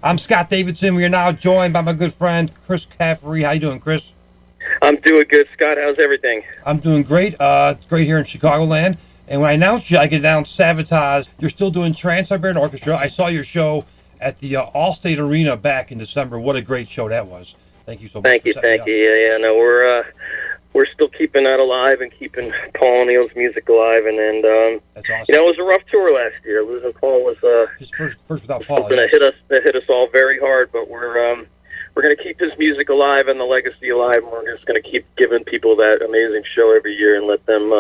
I'm Scott Davidson. We are now joined by my good friend Chris Caffery. How you doing, Chris? I'm doing good, Scott. How's everything? I'm doing great. It's great here in Chicagoland. And when I announced you, I could announce Sabotage. You're still doing Trans-Siberian Orchestra. I saw your show at the Allstate Arena back in December. What a great show that was. Thank you so much for setting me Thank up. you. Yeah, no, we're still keeping that alive and keeping Paul O'Neill's music alive. And That's awesome. it was a rough tour last year. Losing Paul was His first without Paul. something Yes. that hit us all very hard. But we're going to keep his music alive and the legacy alive. And we're just going to keep giving people that amazing show every year and let them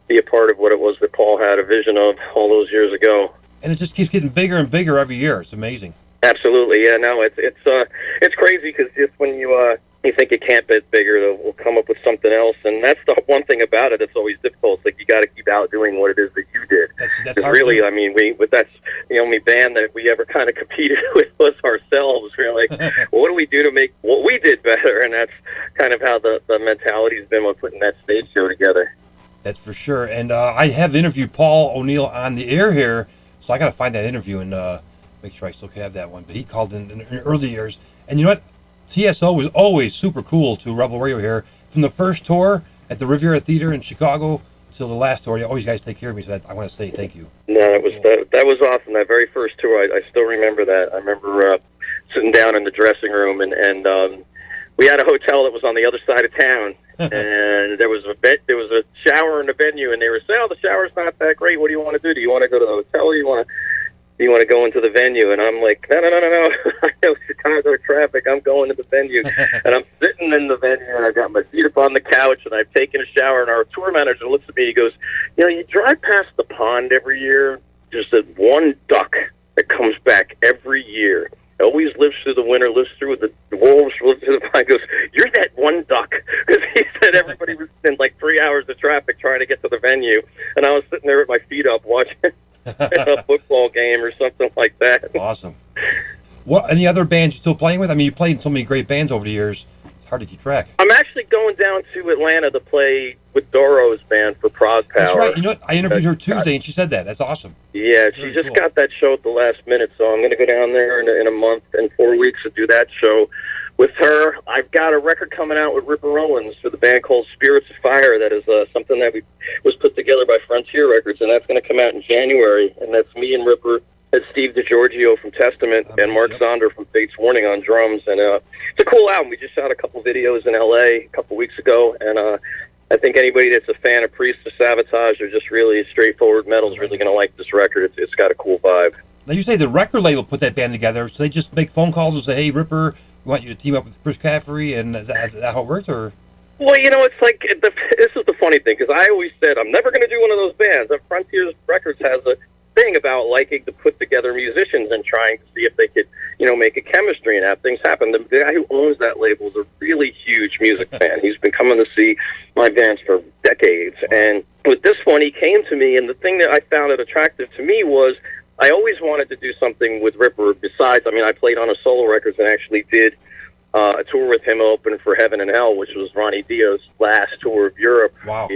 be a part of what it was that Paul had a vision of all those years ago. And it just keeps getting bigger and bigger every year. It's amazing. Absolutely, yeah. No, it's crazy because just when you think it can't get bigger, we'll come up with something else, and that's the one thing about it. It's always difficult. It's like you got to keep outdoing what it is that you did. That's hard really, to do. I mean, that's the only band that we ever kind of competed with was ourselves. We're like, well, what do we do to make what we did better? And that's kind of how the mentality's been when putting that stage show together. That's for sure. And I have interviewed Paul O'Neill on the air here, so I got to find that interview and make sure I still have that one. But he called in early years. And you know what? TSO was always super cool to Rebel Radio here. From the first tour at the Riviera Theater in Chicago till the last tour, you guys take care of me, so I want to say thank you. No, that was awesome. That very first tour, I still remember that. I remember sitting down in the dressing room, and we had a hotel that was on the other side of town, and there was a shower in the venue, and they were saying, "Oh, the shower's not that great. What do you want to do? Do you want to go to the hotel, or do you want to go into the venue?" And I'm like, no. I know Chicago traffic. I'm going to the venue. And I'm sitting in the venue, and I've got my feet up on the couch, and I've taken a shower, and our tour manager looks at me. He goes, you drive past the pond every year. There's that one duck that comes back every year. It always lives through the winter, lives through the wolves, lives through the pond. He goes, you're that one duck. Because he said everybody was in like 3 hours of traffic trying to get to the venue. And I was sitting there with my feet up watching a football game or something like that. Awesome. What? Any other bands you're still playing with? I mean, you played in so many great bands over the years. It's hard to keep track. I'm actually going down to Atlanta to play with Doro's band for Prog Power. That's right. You know what? I interviewed her Tuesday, and she said that. That's awesome. Yeah, she Very just cool. got that show at the last minute, so I'm going to go down there in a month and 4 weeks to do that show with her. I've got a record coming out with Ripper Owens for the band called Spirits of Fire. That is something that was put together by Frontier Records, and that's going to come out in January. And that's me and Ripper and Steve DiGiorgio from Testament and Mark Zonder from Fates Warning on drums. And it's a cool album. We just shot a couple videos in L.A. a couple weeks ago, and I think anybody that's a fan of Priest or Sabotage or just really straightforward metal is really going to like this record. It's got a cool vibe. Now, you say the record label put that band together, so they just make phone calls and say, hey, Ripper, we want you to team up with Chris Caffery, and is that how it works? Or? Well, it's like, this is the funny thing, because I always said, I'm never going to do one of those bands. Frontier Records has a thing about liking to put together musicians and trying to see if they could, make a chemistry and have things happen. The guy who owns that label is a really huge music fan. He's been coming to see my bands for decades. And with this one, he came to me, and the thing that I found it attractive to me was I always wanted to do something with Ripper besides, I played on a solo records and actually did a tour with him open for Heaven and Hell, which was Ronnie Dio's last tour of Europe. Wow.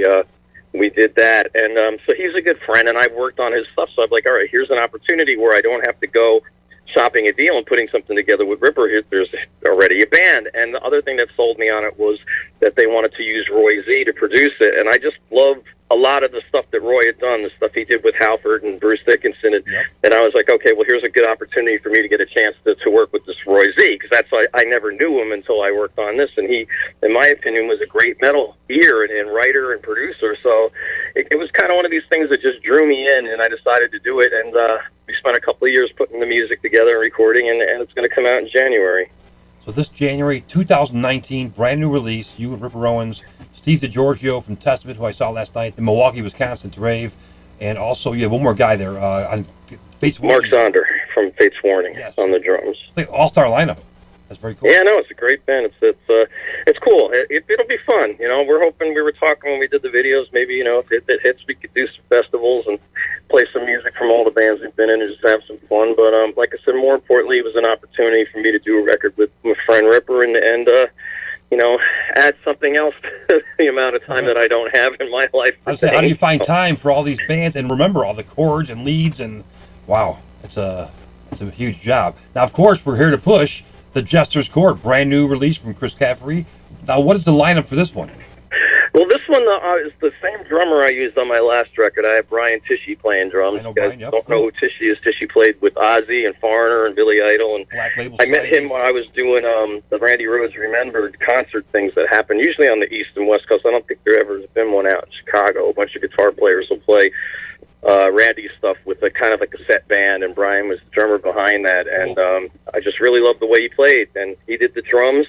We did that, and so he's a good friend, and I've worked on his stuff, so I'm like, all right, here's an opportunity where I don't have to go shopping a deal and putting something together with Ripper. There's already a band, and the other thing that sold me on it was that they wanted to use Roy Z to produce it, and I just love a lot of the stuff that Roy had done, the stuff he did with Halford and Bruce Dickinson, and I was like, okay, well, here's a good opportunity for me to get a chance to work with this Roy Z, because that's why I never knew him until I worked on this, and he, in my opinion, was a great metal ear and writer and producer, so it was kind of one of these things that just drew me in, and I decided to do it, and we spent a couple of years putting the music together and recording, and it's going to come out in January. So this January 2019, brand new release, you and Ripper Owens, Steve DiGiorgio from Testament, who I saw last night in Milwaukee, Wisconsin, to rave, and also you have one more guy there on Fates Warning. Mark Zonder from Fates Warning on the drums. It's like all-star lineup. That's very cool. Yeah, no, it's a great band. It's cool. It'll be fun. We're hoping, we were talking when we did the videos, maybe, if it hits, we could do some festivals and play some music from all the bands we've been in and just have some fun. But like I said, more importantly, it was an opportunity for me to do a record with my friend Ripper and add something else to the amount of time that I don't have in my life. I was saying, how do you find time for all these bands and remember all the chords and leads and wow, it's It's a huge job. Now, of course, we're here to push The Jester's Court, brand new release from Chris Caffery. Now, what is the lineup for this one? Well, this one is the same drummer I used on my last record. I have Brian Tichy playing drums. I know You guys Brian, yep, don't cool. know who Tichy is. Tichy played with Ozzy and Foreigner and Billy Idol. And Black Label I met Society. him when I was doing the Randy Rhoads Remembered concert things that happen usually on the East and West Coast. I don't think there ever has been one out in Chicago. A bunch of guitar players will play Randy stuff with a kind of like a set band, and Brian was the drummer behind that. And I just really loved the way he played. And he did the drums.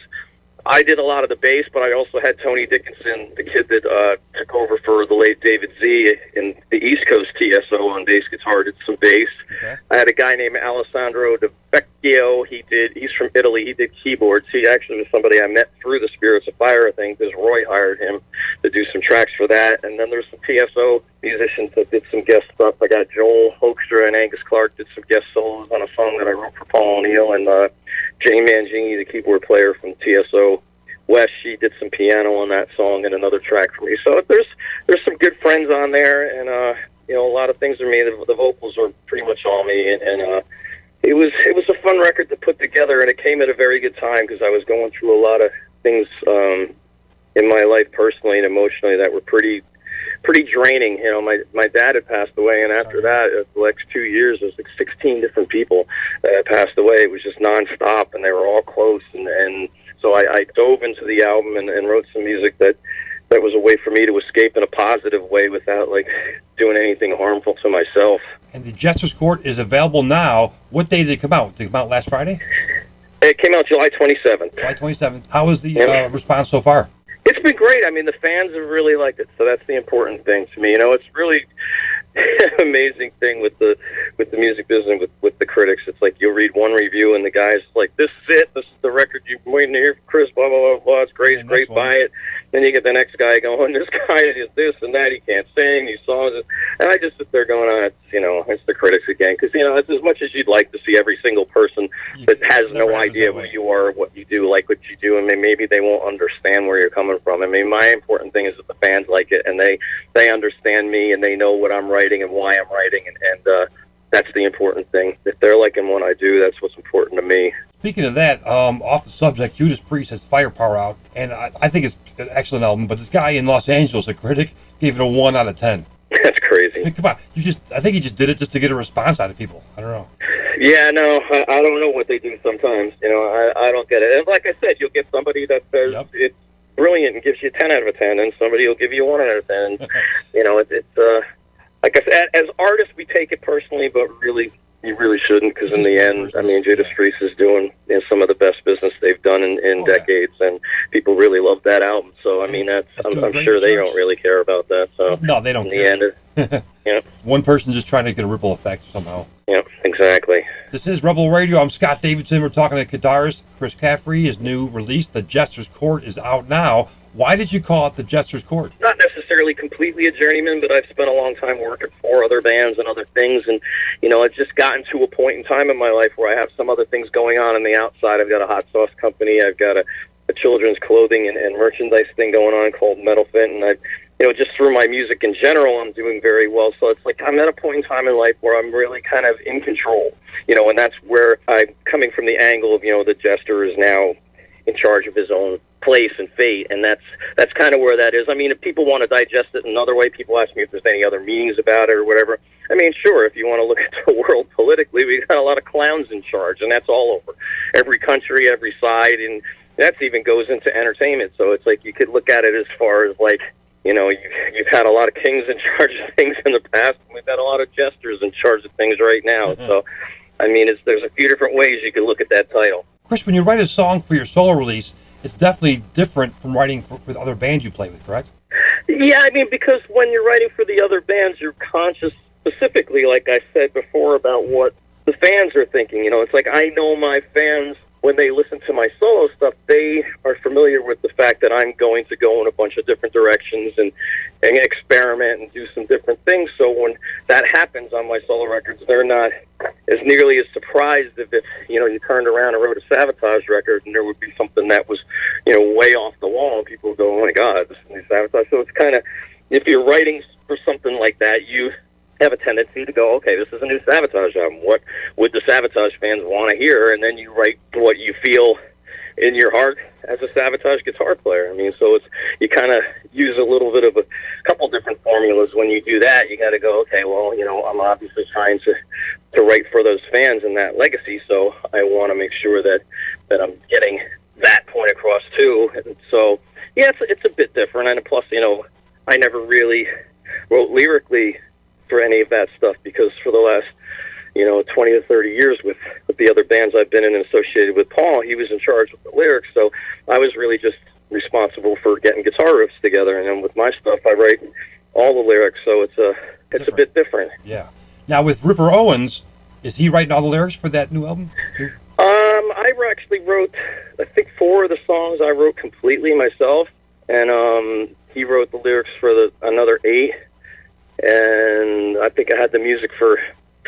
I did a lot of the bass, but I also had Tony Dickinson, the kid that took over for the late David Z in the East Coast TSO on bass guitar, did some bass. Okay. I had a guy named Alessandro De Vecchio. He's from Italy. He did keyboards. He actually was somebody I met through the Spirits of Fire, I think, because Roy hired him to do some tracks for that. And then there's some TSO musicians that did some guest stuff. I got Joel Hoekstra and Angus Clark did some guest solos on a song that I wrote for Paul O'Neill, and Jay Mangini, the keyboard player from TSO West, she did some piano on that song and another track for me. So there's some good friends on there, and a lot of things are me. The vocals are pretty much all me, and it was a fun record to put together, and it came at a very good time because I was going through a lot of things in my life personally and emotionally that were pretty draining. My dad had passed away, and after that, the next 2 years, there was like 16 different people that had passed away. It was just nonstop, and they were all close, and so I dove into the album and wrote some music that was a way for me to escape in a positive way without like doing anything harmful to myself. And The Jester's Court is available now. What day did it come out? Did it come out last Friday? It came out July 27th. July 27th. How was the response so far? It's been great. I mean, the fans have really liked it, so that's the important thing to me. It's really amazing thing with the music business with the critics. It's like you'll read one review and the guy's like, "This is it. This is the record you've been waiting to hear from Chris. Blah blah blah blah. It's great. It's great. Buy it." Then you get the next guy going, "This guy is this and that. He can't sing these songs." And I just sit there going, it's the critics again." Because it's as much as you'd like to see every single person that has no idea who you are, what you do, like what you do, and maybe they won't understand where you're coming from. I mean, my important thing is that the fans like it and they understand me and they know what I'm writing and why I'm writing, and that's the important thing. If they're liking what I do, that's what's important to me. Speaking of that, off the subject, Judas Priest has Firepower out, and I think it's an excellent album, but this guy in Los Angeles, a critic, gave it a 1 out of 10. That's crazy. Come on, I think he just did it just to get a response out of people. I don't know. Yeah, no, I don't know what they do sometimes. I don't get it. And like I said, you'll get somebody that says it's brilliant and gives you a 10 out of 10, and somebody will give you a 1 out of 10. It's like I said, as artists, we take it personally, but really, you really shouldn't, because in the end, I mean, Judas Priest is doing some of the best business they've done in decades, and people really love that album. So, I mean, I'm sure they don't really care about that. So, no, they don't care. In the end, one person just trying to get a ripple effect somehow. Yeah, exactly. This is Rebel Radio. I'm Scott Davidson. We're talking to guitarist Chris Caffery. His new release, The Jester's Court, is out now. Why did you call it The Jester's Court? Not necessarily completely a journeyman, but I've spent a long time working for other bands and other things, and I've just gotten to a point in time in my life where I have some other things going on the outside. I've got a hot sauce company. I've got a children's clothing and merchandise thing going on called Metal Fit, and I just through my music in general, I'm doing very well. So it's like I'm at a point in time in life where I'm really kind of in control, and that's where I'm coming from the angle of, the Jester is now in charge of his own place and fate, and that's kind of where that is. I mean, if people want to digest it another way, people ask me if there's any other meanings about it or whatever. I mean, sure, if you want to look at the world politically, we've got a lot of clowns in charge, and that's all over. Every country, every side, and that even goes into entertainment. So it's like you could look at it as far as like, you've had a lot of kings in charge of things in the past, and we've had a lot of jesters in charge of things right now. So, I mean, there's a few different ways you could look at that title. Chris, when you write a song for your solo release, it's definitely different from writing with other bands you play with, correct? Yeah, I mean, because when you're writing for the other bands, you're conscious specifically, like I said before, about what the fans are thinking. It's like I know my fans, when they listen to my solo stuff, they are familiar with the fact that I'm going to go in a bunch of different directions and experiment and do some different things. So when that happens on my solo records, they're not as nearly as surprised if you turned around and wrote a Sabotage record and there would be something that was, way off the wall, and people go, "Oh my God, this is Sabotage." So it's kind of, if you're writing for something like that, you have a tendency to go, okay, this is a new Sabotage album. What would the Sabotage fans want to hear? And then you write what you feel in your heart as a Sabotage guitar player. I mean, so you kind of use a little bit of a couple different formulas when you do that. You got to go, okay, well, I'm obviously trying to write for those fans and that legacy, so I want to make sure that I'm getting that point across too. And so, yeah, it's a bit different. And plus, I never really wrote lyrically for any of that stuff, because for the last 20 to 30 years with the other bands I've been in and associated with Paul, he was in charge of the lyrics, so I was really just responsible for getting guitar riffs together. And then with my stuff, I write all the lyrics, so it's a bit different. Yeah. Now with Ripper Owens, is he writing all the lyrics for that new album? I actually wrote, I think 4 of the songs I wrote completely myself, and he wrote the lyrics for another 8, and I think I had the music for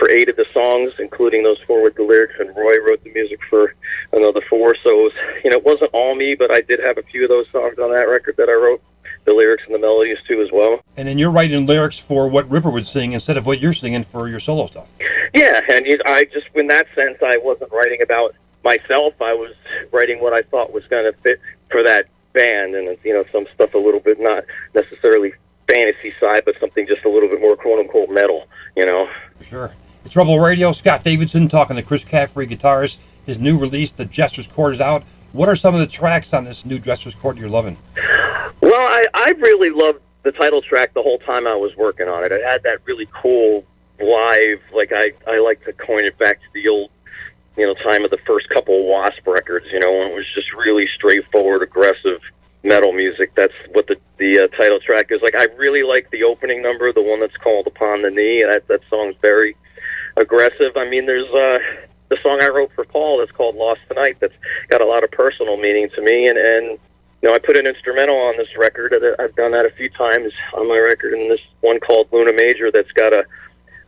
8 of the songs, including those 4 with the lyrics, and Roy wrote the music for another 4. So it was, it wasn't all me, but I did have a few of those songs on that record that I wrote the lyrics and the melodies to as well. And then you're writing lyrics for what Ripper would sing instead of what you're singing for your solo stuff. Yeah, and I just, in that sense, I wasn't writing about myself. I was writing what I thought was going to fit for that band, and some stuff a little bit not necessarily fantasy side, but something just a little bit more quote-unquote metal, Sure. It's Rebel Radio. Scott Davidson talking to Chris Caffery, guitarist. His new release, The Jester's Court, is out. What are some of the tracks on this new Jester's Court you're loving? Well, I really loved the title track the whole time I was working on it. It had that really cool live, like I like to coin it back to the old, time of the first couple of Wasp records, when it was just really straightforward, aggressive metal music. That's what the title track is like. I really like the opening number, the one that's called Upon the Knee. That song's very aggressive. I mean, there's the song I wrote for Paul that's called Lost Tonight, that's got a lot of personal meaning to me, and I put an instrumental on this record. I've done that a few times on my record, and this one called Luna Major that's got a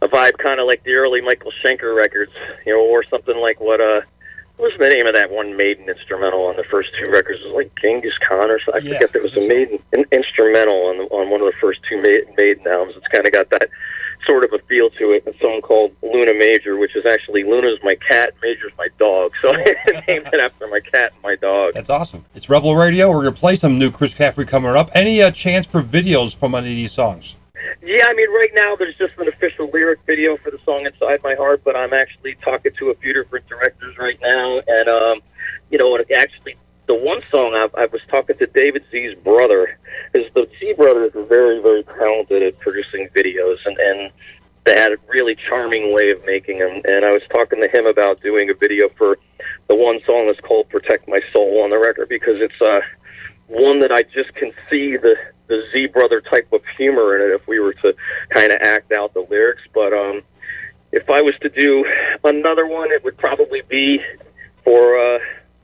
vibe kind of like the early Michael Schenker records, or something like what was the name of that one Maiden instrumental on the first 2 records? It was like Genghis Khan or something. I forget. There was a Maiden instrumental on one of the first 2 Maiden albums. It's kind of got that sort of a feel to it. A song called Luna Major, which is actually Luna's my cat, Major's my dog. So I named it after my cat and my dog. That's awesome. It's Rebel Radio. We're going to play some new Chris Caffery coming up. Any chance for videos from any of these songs? Yeah, I mean, right now there's just an official lyric video for the song Inside My Heart, but I'm actually talking to a few different directors right now, and, actually the one song I was talking to David Z's brother, because the Z brothers are very, very talented at producing videos, and they had a really charming way of making them, and I was talking to him about doing a video for the one song that's called Protect My Soul on the record, because it's one that I just can see the Z brother type of humor in it if we were to kind of act out the lyrics. But if I was to do another one, it would probably be for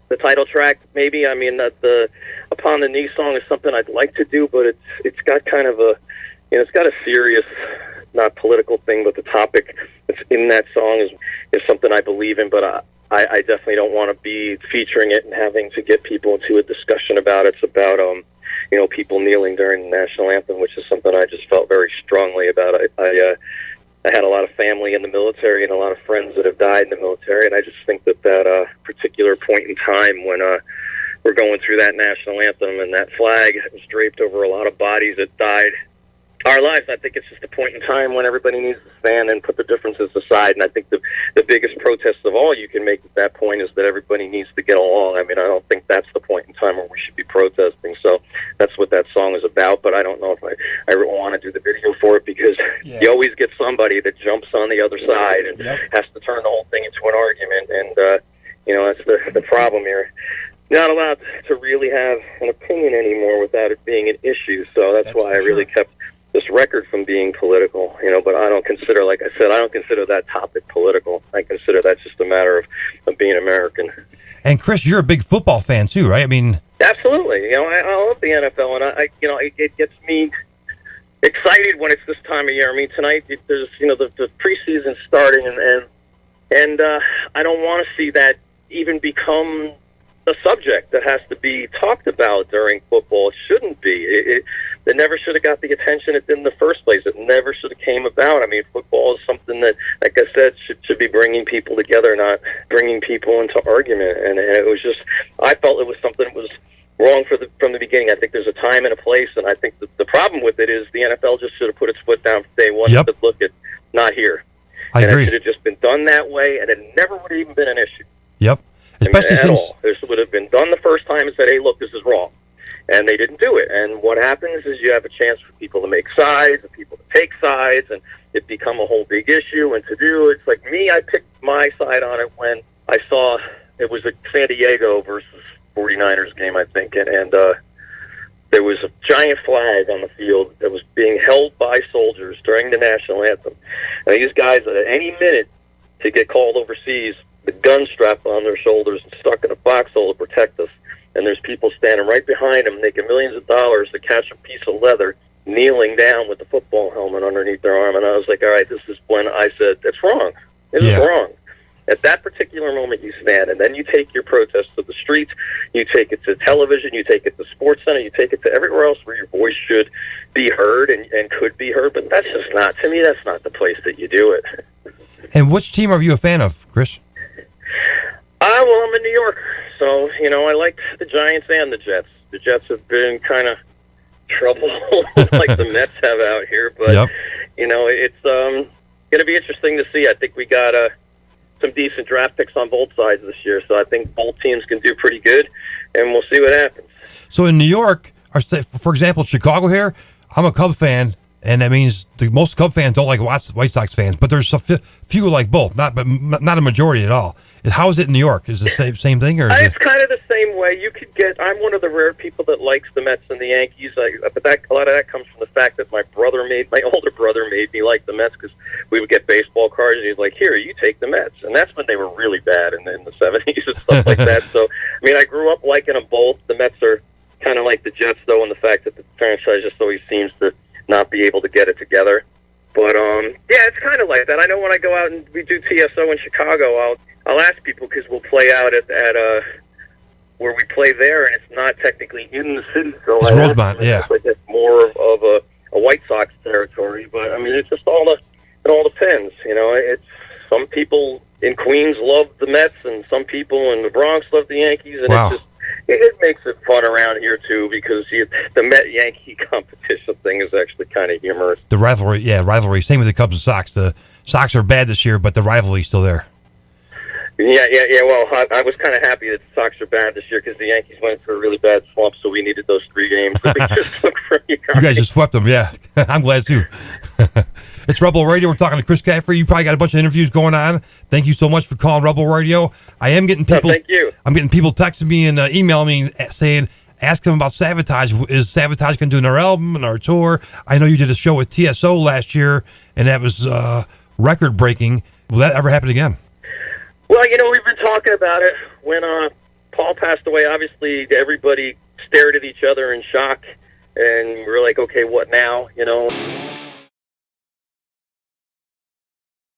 the title track, maybe. I mean, the Upon the Knee song is something I'd like to do, but it's got kind of a, it's got a serious, not political thing, but the topic that's in that song is something I believe in, but I definitely don't want to be featuring it and having to get people into a discussion about it. It's about, people kneeling during the national anthem, which is something I just felt very strongly about. I had a lot of family in the military and a lot of friends that have died in the military, and I just think that particular point in time when we're going through that national anthem and that flag was draped over a lot of bodies that died our lives, I think it's just a point in time when everybody needs to stand and put the differences aside. And I think the biggest protest of all you can make at that point is that everybody needs to get along. I mean, I don't think that's the point in time where we should be protesting. So that's what that song is about. But I don't know if I want to do the video for it, because you always get somebody that jumps on the other side and has to turn the whole thing into an argument. And, that's the problem here. Not allowed to really have an opinion anymore without it being an issue. So that's why I really kept this record from being political, but I don't consider, like I said, I don't consider that topic political. I consider that just a matter of being American. And Chris, you're a big football fan too, right? I mean, absolutely. I love the NFL, and it gets me excited when it's this time of year. I mean, tonight there's the preseason starting, and I don't want to see that even become a subject that has to be talked about during football. It shouldn't be. that never should have got the attention it did in the first place. It never should have came about. I mean, football is something that, like I said, should be bringing people together, not bringing people into argument. And it was just, I felt it was something that was wrong from the beginning. I think there's a time and a place, and I think the problem with it is the NFL just should have put its foot down from day one and said, look, it's not here. I agree. It should have just been done that way, and it never would have even been an issue. Yep. Especially at all. This would have been done the first time and said, hey, look, this is wrong. And they didn't do it. And what happens is you have a chance for people to make sides and people to take sides, and it become a whole big issue. And to do, it's like me, I picked my side on it when I saw it was a San Diego versus 49ers game, I think, and there was a giant flag on the field that was being held by soldiers during the national anthem. And these guys, at any minute to get called overseas, the gun strapped on their shoulders and stuck in a foxhole to protect us. And there's people standing right behind them making millions of dollars to catch a piece of leather, kneeling down with the football helmet underneath their arm. And I was like, all right, this is when I said, it's wrong. This is wrong. At that particular moment, you stand, and then you take your protest to the streets, you take it to television, you take it to Sports Center, you take it to everywhere else where your voice should be heard and could be heard. But that's just not, to me, that's not the place that you do it. And which team are you a fan of, Chris? Well, I'm in New York, so, I like the Giants and the Jets. The Jets have been kind of trouble like the Mets have out here, but, it's going to be interesting to see. I think we got some decent draft picks on both sides this year, so I think both teams can do pretty good, and we'll see what happens. So in New York, for example, Chicago here, I'm a Cub fan, and that means most Cub fans don't like White Sox fans, but there's a few like both, not a majority at all. How is it in New York? Is it the same thing? Or it's kind of the same way. You could get. I'm one of the rare people that likes the Mets and the Yankees, but a lot of that comes from the fact that my older brother made me like the Mets because we would get baseball cards, and he's like, "Here, you take the Mets," and that's when they were really bad in the '70s and stuff like that. So, I mean, I grew up liking them both. The Mets are kind of like the Jets, though, in the fact that the franchise just always seems to not be able to get it together. But it's kind of like that. I know when I go out and we do TSO in Chicago, I'll ask people because we'll play out at where we play there, and it's not technically in the city. So it's Rosemont, It's like it's more of a White Sox territory. But I mean, it's just it all depends. It's some people in Queens love the Mets, and some people in the Bronx love the Yankees, and it's just. It makes it fun around here, too, because the Met-Yankee competition thing is actually kind of humorous. The rivalry. Same with the Cubs and Sox. The Sox are bad this year, but the rivalry's still there. Yeah. Well, I was kind of happy that the Sox are bad this year because the Yankees went through a really bad slump, so we needed those 3 games that we just took from you guys. You guys just swept them, yeah. I'm glad, too. It's Rebel Radio. We're talking to Chris Caffery. You probably got a bunch of interviews going on. Thank you so much for calling Rebel Radio. I am getting people. Thank you. I'm getting people texting me and emailing me saying, ask them about Sabotage. Is Sabotage going to do another album and our tour? I know you did a show with TSO last year, and that was record breaking. Will that ever happen again? Well, we've been talking about it. When Paul passed away, obviously everybody stared at each other in shock, and we were like, okay, what now?